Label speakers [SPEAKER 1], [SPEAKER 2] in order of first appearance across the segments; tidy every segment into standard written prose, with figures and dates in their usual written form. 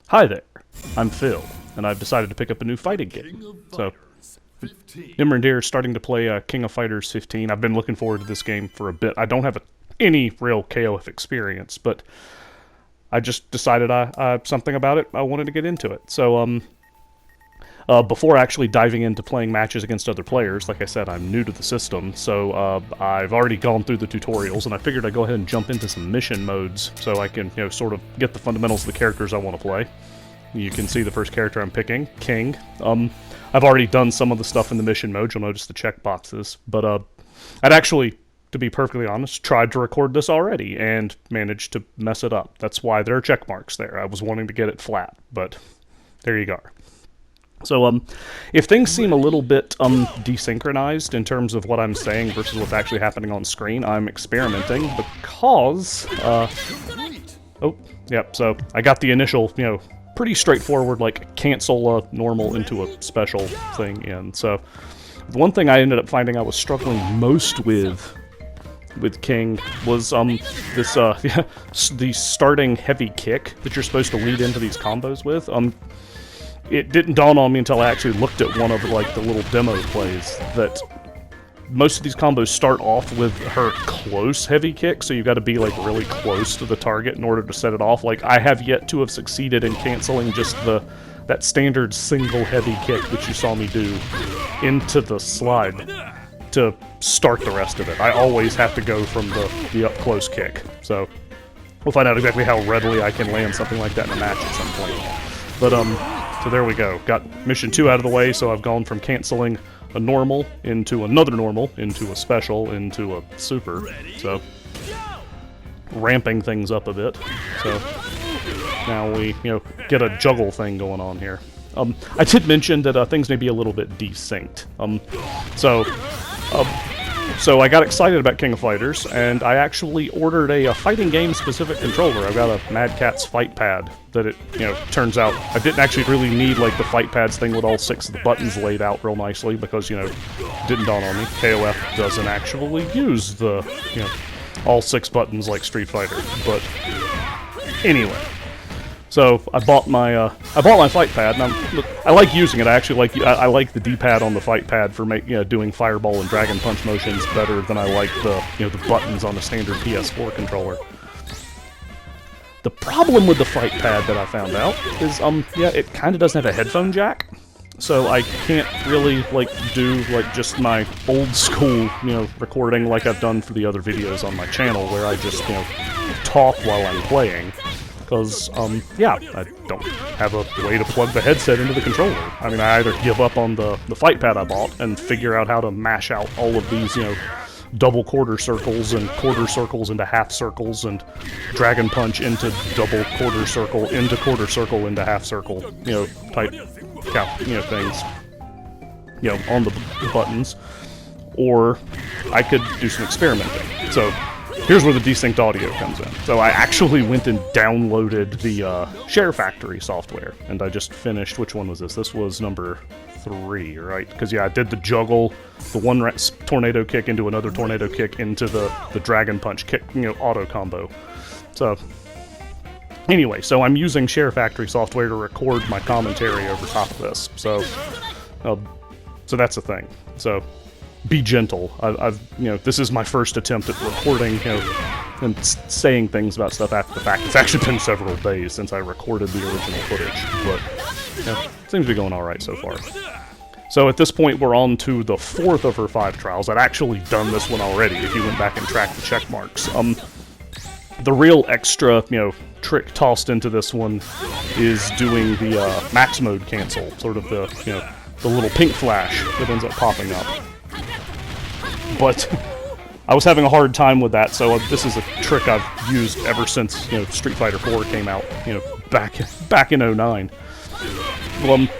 [SPEAKER 1] Hi there, I'm Phil, and I've decided to pick up a new fighting game. So, Nimrandir is starting to play King of Fighters 15. I've been looking forward to this game for a bit. I don't have any real KOF experience, but I just decided something about it, I wanted to get into it. So, before actually diving into playing matches against other players, like I said, I'm new to the system, so I've already gone through the tutorials, and I figured I'd go ahead and jump into some mission modes so I can, sort of get the fundamentals of the characters I want to play. You can see the first character I'm picking, King. I've already done some of the stuff in the mission mode, you'll notice the checkboxes, but I'd actually, to be perfectly honest, tried to record this already and managed to mess it up. That's why there are check marks there. I was wanting to get it flat, but there you go. So, if things seem a little bit, desynchronized in terms of what I'm saying versus what's actually happening on screen, I'm experimenting because, so I got the initial, pretty straightforward, like, cancel a normal into a special thing in. So, the one thing I ended up finding I was struggling most with King was, the starting heavy kick that you're supposed to lead into these combos with. It didn't dawn on me until I actually looked at one of, like, the little demo plays that most of these combos start off with her close heavy kick, so you've got to be, like, really close to the target in order to set it off. Like, I have yet to have succeeded in canceling just that standard single heavy kick that you saw me do into the slide to start the rest of it. I always have to go from the up-close kick, so we'll find out exactly how readily I can land something like that in a match at some point. But, so there we go. Got mission 2 out of the way, so I've gone from canceling a normal into another normal, into a special, into a super. So, ramping things up a bit. So, now we, get a juggle thing going on here. I did mention that things may be a little bit desynced. So I got excited about King of Fighters, and I actually ordered a fighting game-specific controller. I've got a Mad Catz fight pad that it, turns out I didn't actually really need, like, the fight pads thing with all 6 of the buttons laid out real nicely, because, it didn't dawn on me. KOF doesn't actually use the, all 6 buttons like Street Fighter. But anyway. So I bought my fight pad, and I like using it. I actually I like the D-pad on the fight pad for doing fireball and dragon punch motions better than I like the buttons on the standard PS4 controller. The problem with the fight pad that I found out is it kind of doesn't have a headphone jack, so I can't really do just my old school recording like I've done for the other videos on my channel where I just talk while I'm playing. Because, I don't have a way to plug the headset into the controller. I mean, I either give up on the fight pad I bought and figure out how to mash out all of these, double quarter circles and quarter circles into half circles and dragon punch into double quarter circle into half circle, type, things, on the buttons. Or I could do some experimenting. So, here's where the desynced audio comes in. So I actually went and downloaded the Share Factory software, and I just finished, which one was this? This was number 3, right? Because, I did the juggle, the one tornado kick into another tornado kick into the dragon punch kick, auto combo. So, anyway, so I'm using Share Factory software to record my commentary over top of this. So that's the thing. So, be gentle. This is my first attempt at recording, and saying things about stuff after the fact. It's actually been several days since I recorded the original footage, but, seems to be going alright so far. So at this point, we're on to the 4th of her 5 trials. I'd actually done this one already, if you went back and tracked the check marks. The real extra, trick tossed into this one is doing the, max mode cancel, sort of the little pink flash that ends up popping up. But I was having a hard time with that, so this is a trick I've used ever since, Street Fighter 4 came out, back in 09.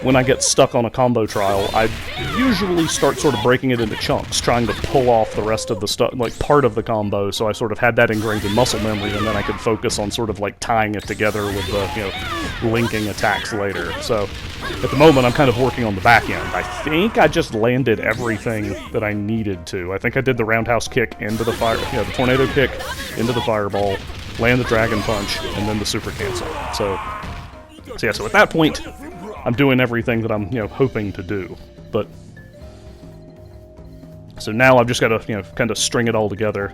[SPEAKER 1] When I get stuck on a combo trial, I usually start sort of breaking it into chunks, trying to pull off the rest of the stuff, like part of the combo, so I sort of had that ingrained in muscle memory, and then I could focus on sort of tying it together with the, linking attacks later. So, at the moment, I'm kind of working on the back end. I think I just landed everything that I needed to. I think I did the roundhouse kick into the the tornado kick into the fireball, land the dragon punch, and then the super cancel. So, So yeah, so at that point, I'm doing everything that I'm, hoping to do. But so now I've just got to, kind of string it all together.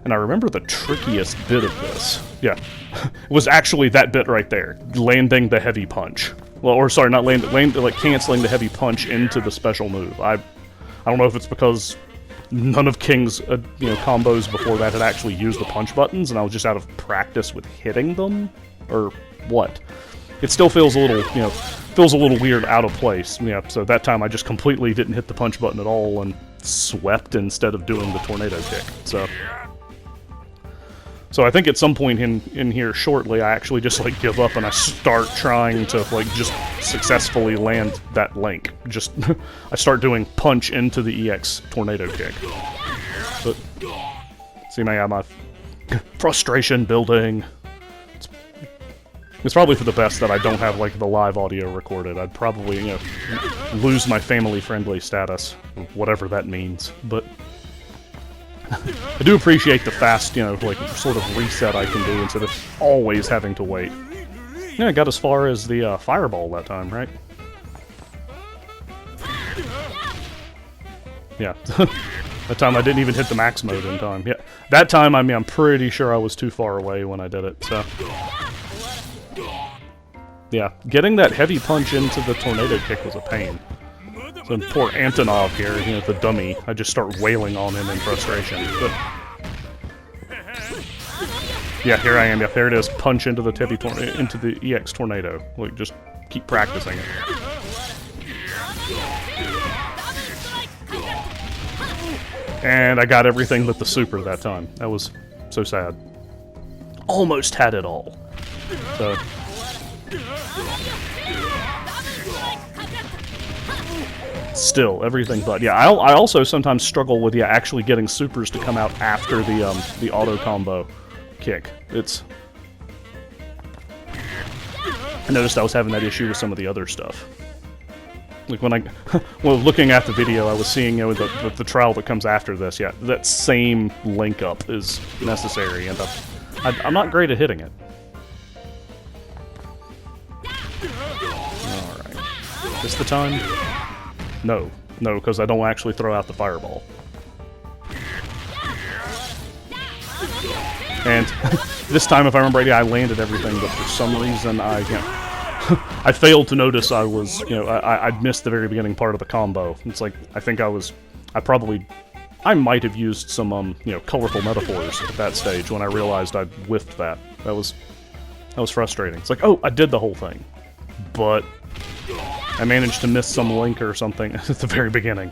[SPEAKER 1] And I remember the trickiest bit of this. Yeah, it was actually that bit right there, landing the heavy punch. Well, or sorry, not like canceling the heavy punch into the special move. I don't know if it's because none of King's combos before that had actually used the punch buttons, and I was just out of practice with hitting them, or what. It still feels a little weird, out of place. Yeah, so that time I just completely didn't hit the punch button at all and swept instead of doing the tornado kick. So I think at some point in here shortly, I actually just like give up and I start trying to like just successfully land that link. Just I start doing punch into the EX tornado kick. But see, my frustration building. It's probably for the best that I don't have like the live audio recorded. I'd probably lose my family-friendly status, whatever that means. But I do appreciate the fast, like sort of reset I can do instead of always having to wait. Yeah, I got as far as the fireball that time, right? Yeah, that time I didn't even hit the max mode in time. Yeah, that time I'm pretty sure I was too far away when I did it. So yeah, getting that heavy punch into the tornado kick was a pain. So poor Antonov here, the dummy, I just start wailing on him in frustration. But yeah, here I am. Yeah, there it is. Punch into the into the EX tornado. Like, just keep practicing it. And I got everything but the super that time. That was so sad. Almost had it all. So. Still, everything but. Yeah, I also sometimes struggle with, actually getting supers to come out after the auto combo kick. I noticed I was having that issue with some of the other stuff. Like when well, looking at the video, I was seeing, the trial that comes after this, yeah, that same link up is necessary, and I'm not great at hitting it. Alright. Is this the time? No, because I don't actually throw out the fireball. And this time, if I remember right, I landed everything, but for some reason I failed to notice I was, I'd missed the very beginning part of the combo. It's like, I might have used some, colorful metaphors at that stage when I realized I'd whiffed that. That was frustrating. It's like, oh, I did the whole thing, but I managed to miss some link or something at the very beginning.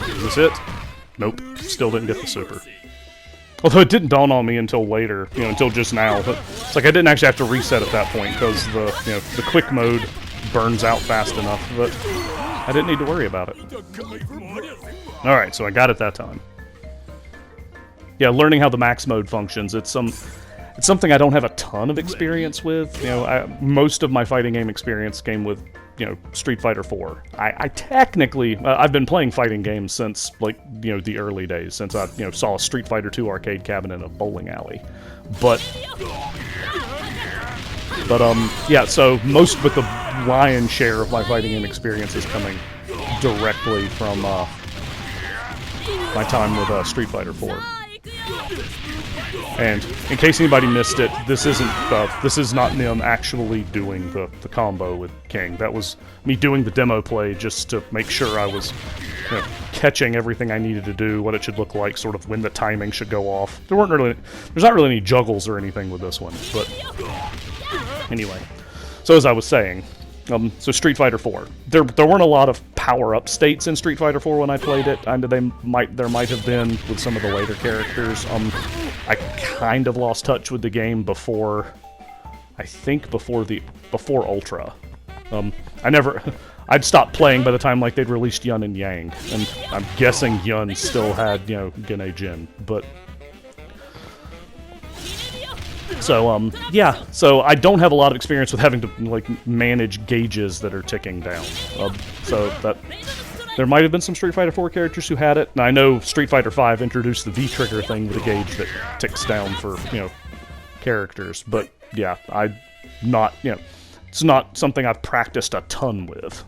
[SPEAKER 1] Is this it? Nope. Still didn't get the super. Although it didn't dawn on me until later, until just now. But it's like I didn't actually have to reset at that point because the quick mode burns out fast enough. But I didn't need to worry about it. All right, so I got it that time. Yeah, learning how the max mode functions, it's something I don't have a ton of experience with. Most of my fighting game experience came with, Street Fighter 4. I technically, I've been playing fighting games since, the early days, since I, saw a Street Fighter 2 arcade cabinet in a bowling alley. But yeah, so but the lion's share of my fighting game experience is coming directly from, my time with, Street Fighter 4. And in case anybody missed it, this is not me actually doing the combo with King. That was me doing the demo play just to make sure I was catching everything I needed to do, what it should look like, sort of when the timing should go off. There's not really any juggles or anything with this one, but anyway. So as I was saying, so Street Fighter 4. There weren't a lot of power-up states in Street Fighter 4 when I played it. There might have been with some of the later characters. I kind of lost touch with the game before Ultra. I'd stopped playing by the time they'd released Yun and Yang, and I'm guessing Yun still had Gene Jin, but. So, yeah, so I don't have a lot of experience with having to, manage gauges that are ticking down. So There might have been some Street Fighter 4 characters who had it, and I know Street Fighter 5 introduced the V-trigger thing with a gauge that ticks down for, characters, but yeah, it's not something I've practiced a ton with.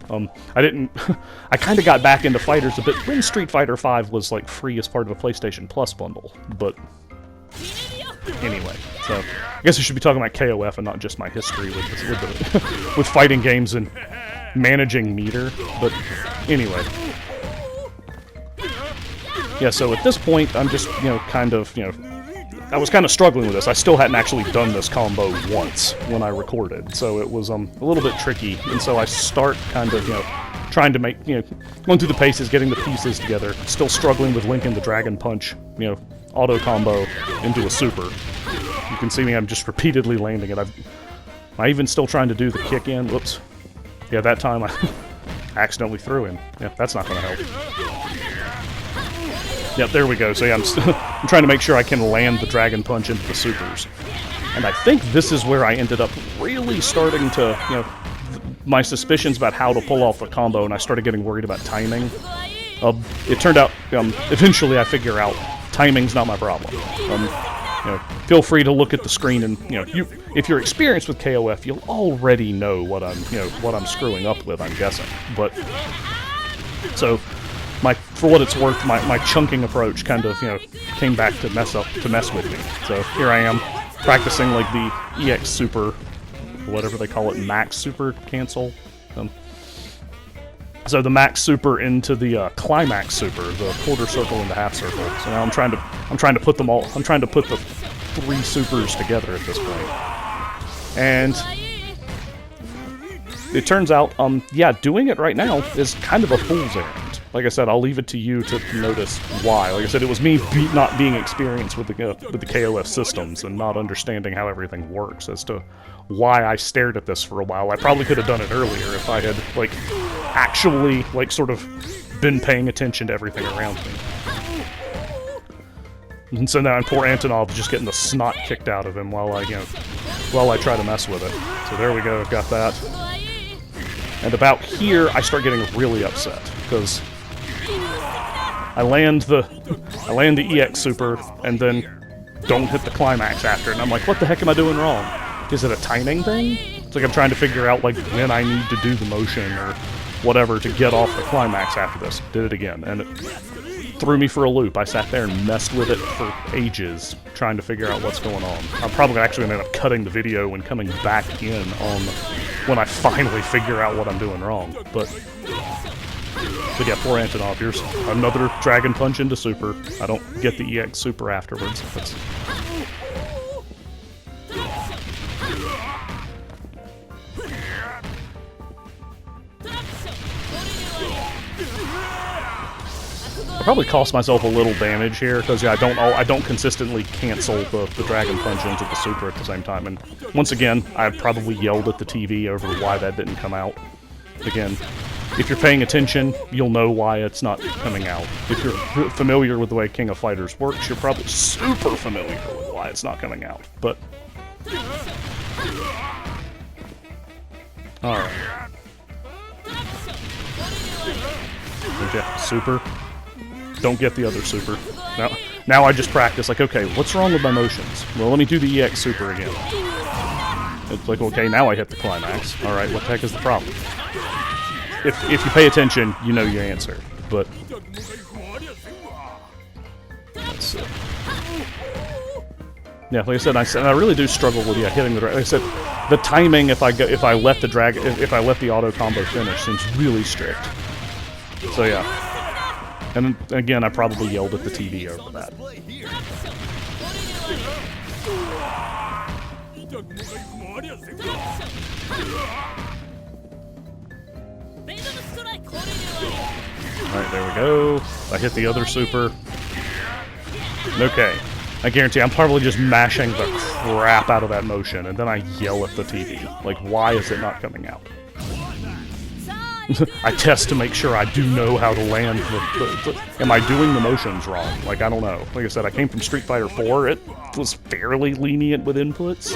[SPEAKER 1] I kind of got back into fighters a bit when Street Fighter 5 was, like, free as part of a PlayStation Plus bundle, but anyway, so I guess we should be talking about KOF and not just my history with fighting games and managing meter, but anyway. Yeah, so at this point, I'm just, I was kind of struggling with this. I still hadn't actually done this combo once when I recorded, so it was a little bit tricky. And so I start kind of, trying to make, going through the paces, getting the pieces together. Still struggling with linking the Dragon Punch, auto combo into a super. You can see me, I'm just repeatedly landing it. I'm even still trying to do the kick in. Whoops. Yeah, that time I accidentally threw him. Yeah, that's not going to help. Yep, there we go. So yeah, I'm trying to make sure I can land the Dragon Punch into the supers. And I think this is where I ended up really starting to, my suspicions about how to pull off the combo, and I started getting worried about timing. It turned out, eventually I figure out timing's not my problem. Feel free to look at the screen and, if you're experienced with KOF, you'll already know what I'm screwing up with, I'm guessing. But, so, for what it's worth, my chunking approach kind of, came back to mess with me. So here I am, practicing like the EX Super, whatever they call it, Max Super cancel. So the Max Super into the Climax Super, the quarter circle and the half circle. So now I'm trying to put them all. I'm trying to put the 3 supers together at this point. And it turns out, doing it right now is kind of a fool's errand. Like I said, I'll leave it to you to notice why. Like I said, it was me not being experienced with the KOF systems and not understanding how everything works as to why I stared at this for a while. I probably could have done it earlier if I had, actually, sort of been paying attention to everything around me. And so now poor Antonov just getting the snot kicked out of him while I try to mess with it. So there we go, got that. And about here, I start getting really upset, because I land the EX Super, and then don't hit the climax after it, and I'm like, what the heck am I doing wrong? Is it a timing thing? It's like I'm trying to figure out, when I need to do the motion, or whatever, to get off the climax after this. Did it again, and it threw me for a loop. I sat there and messed with it for ages, trying to figure out what's going on. I'm probably actually going to end up cutting the video and coming back in on when I finally figure out what I'm doing wrong. But yeah, poor Antonov. Here's another Dragon Punch into Super. I don't get the EX Super afterwards. I probably cost myself a little damage here, because I don't consistently cancel the Dragon Punch into the Super at the same time. And once again, I probably yelled at the TV over why that didn't come out. Again, if you're paying attention, you'll know why it's not coming out. If you're familiar with the way King of Fighters works, you're probably super familiar with why it's not coming out. But alright. Okay, Super. Don't get the other Super. Now I just practice, okay, what's wrong with my motions? Well, let me do the EX Super again. It's like, okay, now I hit the climax. Alright, what the heck is the problem? If you pay attention, you know your answer. But let's see. Yeah, like I said, I really do struggle with hitting the. Like I said, the timing if I let the auto combo finish seems really strict. So yeah. And again, I probably yelled at the TV over that. Alright, there we go. I hit the other Super. Okay. I guarantee I'm probably just mashing the crap out of that motion, and then I yell at the TV. Why is it not coming out? I test to make sure I do know how to land am I doing the motions wrong? I don't know. Like I said, I came from Street Fighter 4. It was fairly lenient with inputs.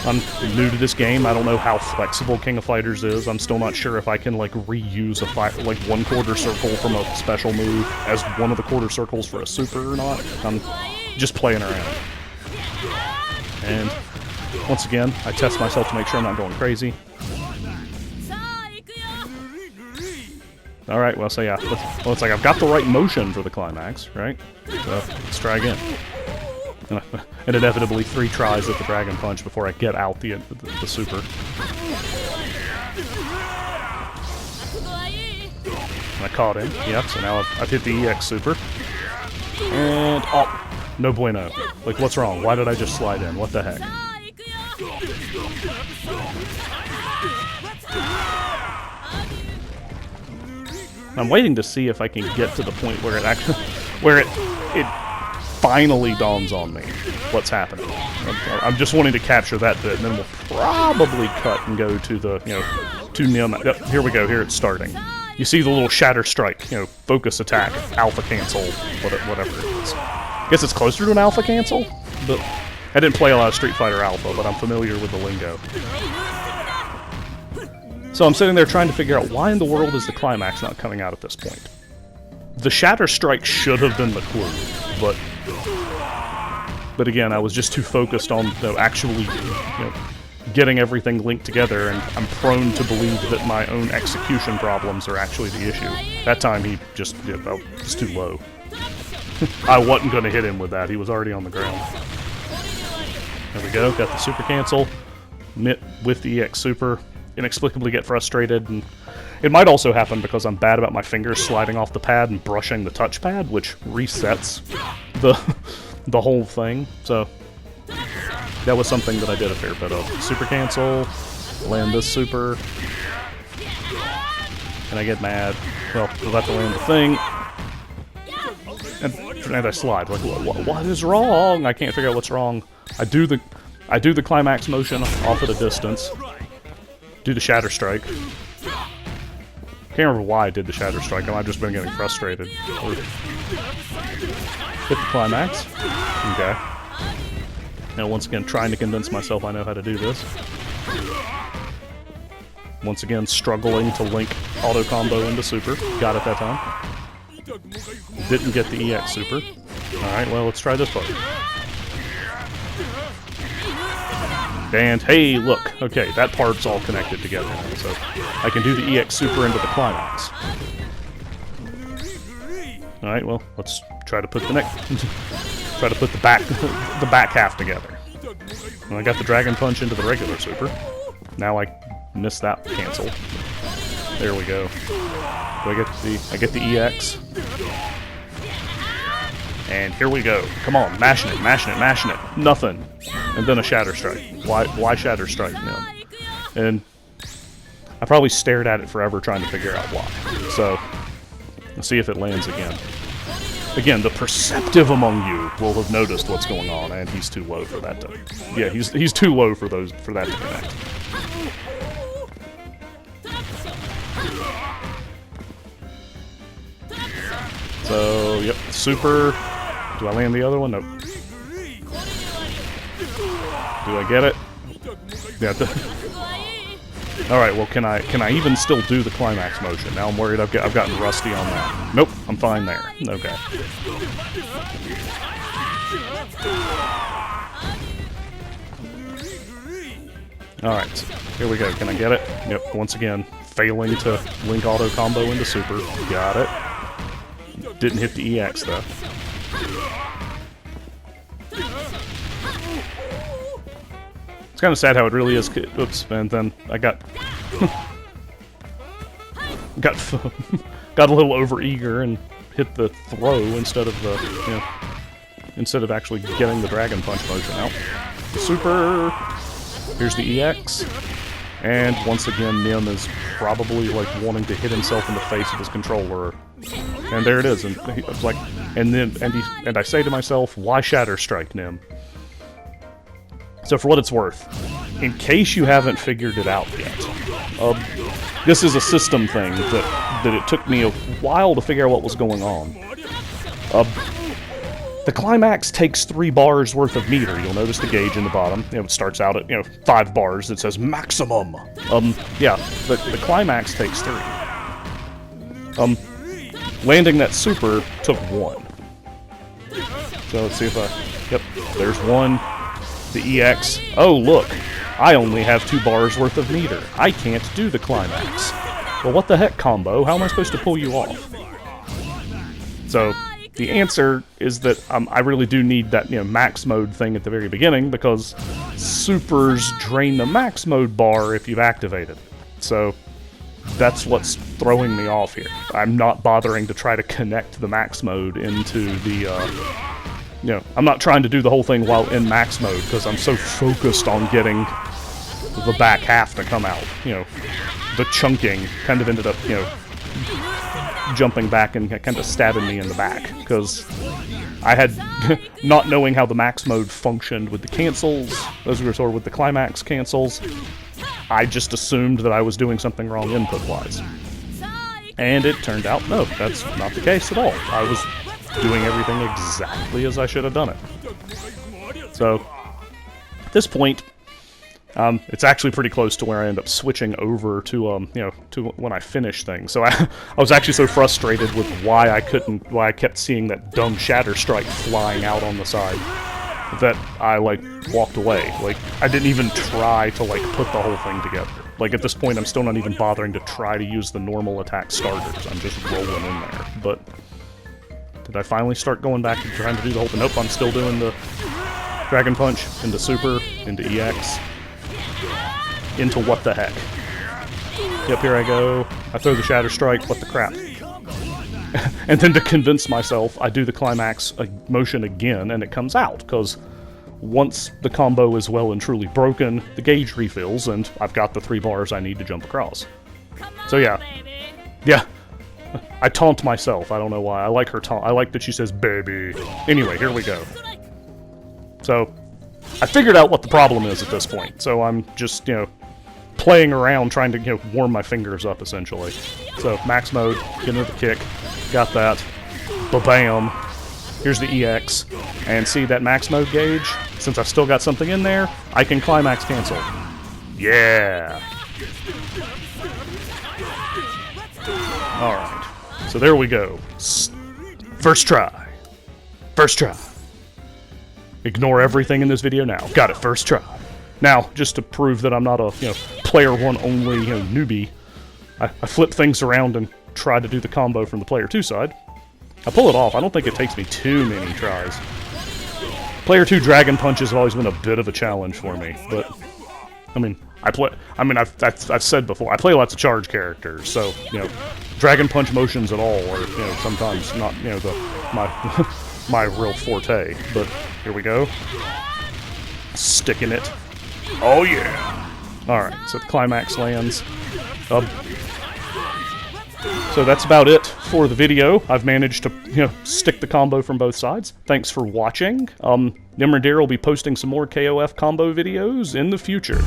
[SPEAKER 1] I'm new to this game. I don't know how flexible King of Fighters is. I'm still not sure if I can, like, reuse a like one quarter circle from a special move as one of the quarter circles for a super or not. I'm just playing around. And once again, I test myself to make sure I'm not going crazy. Alright, well, so yeah. Well, it's like I've got the right motion for the climax, right? So, let's try again. And inevitably 3 tries at the Dragon Punch before I get out the super. And I caught him, yep, so now I've hit the EX super. And, oh, no bueno. Like, what's wrong? Why did I just slide in? What the heck? I'm waiting to see if I can get to the point where it actually, where it finally dawns on me what's happening. I'm just wanting to capture that bit, and then we'll probably cut and go to the, to Nim. Yep, here we go. Here it's starting. You see the little Shatter Strike, focus attack, alpha cancel, whatever it is. I guess it's closer to an alpha cancel, but I didn't play a lot of Street Fighter Alpha, but I'm familiar with the lingo. So I'm sitting there trying to figure out why in the world is the climax not coming out at this point. The Shatter Strike should have been the clue, but again, I was just too focused on actually getting everything linked together, and I'm prone to believe that my own execution problems are actually the issue. That time he just was too low. I wasn't going to hit him with that. He was already on the ground. There we go. Got the super cancel. With the EX super. Inexplicably get frustrated, and it might also happen because I'm bad about my fingers sliding off the pad and brushing the touchpad, which resets the whole thing. So that was something that I did a fair bit of. Super cancel, land this super, and I get mad. Well, I'm about to land the thing, and I slide. Like, what is wrong? I can't figure out what's wrong. I do the climax motion off at a distance. Do the Shatter Strike. Can't remember why I did the Shatter Strike. I've just been getting frustrated. Hit the climax. Okay. Now once again, trying to convince myself I know how to do this. Once again, struggling to link auto combo into super. Got it that time. Didn't get the EX super. Alright, well, let's try this part. And, hey, look, okay, that part's all connected together now, so I can do the EX super into the climax. Alright, well, let's try to put the the back half together. And I got the Dragon Punch into the regular super. Now I missed that cancel. There we go. I get the EX. And here we go. Come on, mashing it, mashing it, mashing it. Nothing. And then a Shatter Strike. Why Shatter Strike now? And I probably stared at it forever trying to figure out why. So, let's see if it lands again. Again, the perceptive among you will have noticed what's going on, and he's too low for that to... Yeah, he's too low for that to connect. So, yep, super. Do I land the other one? Nope. Do I get it? Yeah. Alright, well, can I even still do the climax motion? Now I'm worried I've gotten rusty on that. Nope, I'm fine there. Okay. Alright, here we go. Can I get it? Yep, once again, failing to link auto combo into super. Got it. Didn't hit the EX, though. It's kind of sad how it really is. Oops, and then I got got a little overeager and hit the throw instead of the instead of actually getting the Dragon Punch motion out. Super. Here's the EX, and once again, Nim is probably like wanting to hit himself in the face with his controller. And there it is, and I was like, and I say to myself, why Shatter Strike, Nim? So for what it's worth, in case you haven't figured it out yet, this is a system thing that it took me a while to figure out what was going on. The climax takes 3 bars worth of meter. You'll notice the gauge in the bottom. It starts out at 5 bars. It says maximum. Yeah, the climax takes 3. Landing that super took 1. So let's see if I... Yep, there's 1. The EX. Oh, look. I only have 2 bars worth of meter. I can't do the climax. Well, what the heck, combo? How am I supposed to pull you off? So, the answer is that I really do need that max mode thing at the very beginning, because supers drain the max mode bar if you've activated it. So, that's what's throwing me off here. I'm not bothering to try to connect the max mode into the... I'm not trying to do the whole thing while in max mode, because I'm so focused on getting the back half to come out. The chunking kind of ended up, jumping back and kind of stabbing me in the back, because I had, not knowing how the max mode functioned with the cancels, or with the climax cancels, I just assumed that I was doing something wrong input-wise. And it turned out, no, that's not the case at all. I was doing everything exactly as I should have done it. So, at this point, it's actually pretty close to where I end up switching over to, to when I finish things. So I was actually so frustrated with why I kept seeing that dumb Shatter Strike flying out on the side, that I, walked away. I didn't even try to, put the whole thing together. At this point, I'm still not even bothering to try to use the normal attack starters. I'm just rolling in there. But did I finally start going back and trying to do the whole thing? Nope, I'm still doing the Dragon Punch, into Super, into EX, into what the heck. Yep, here I go. I throw the Shatter Strike, what the crap. And then to convince myself, I do the climax motion again, and it comes out, because once the combo is well and truly broken, the gauge refills, and I've got the 3 bars I need to jump across. So yeah. Yeah. I taunt myself, I don't know why. I like her taunt. I like that she says, baby. Anyway, here we go. So, I figured out what the problem is at this point, so I'm just, playing around trying to, warm my fingers up, essentially. So, max mode, get into the kick, got that, ba-bam, here's the EX, and see that max mode gauge? Since I've still got something in there, I can climax cancel. Yeah! Alright, so there we go. First try. First try. Ignore everything in this video now. Got it, first try. Now, just to prove that I'm not a, player 1 only, newbie, I flip things around and try to do the combo from the player 2 side. I pull it off. I don't think it takes me too many tries. Player 2 Dragon Punches have always been a bit of a challenge for me, but I've said before, I play lots of charge characters, so, Dragon Punch motions at all are, sometimes not, my real forte, but here we go. Sticking it. Oh yeah! Alright, so the climax lands. So that's about it for the video. I've managed to, stick the combo from both sides. Thanks for watching. Nimrandir will be posting some more KOF combo videos in the future.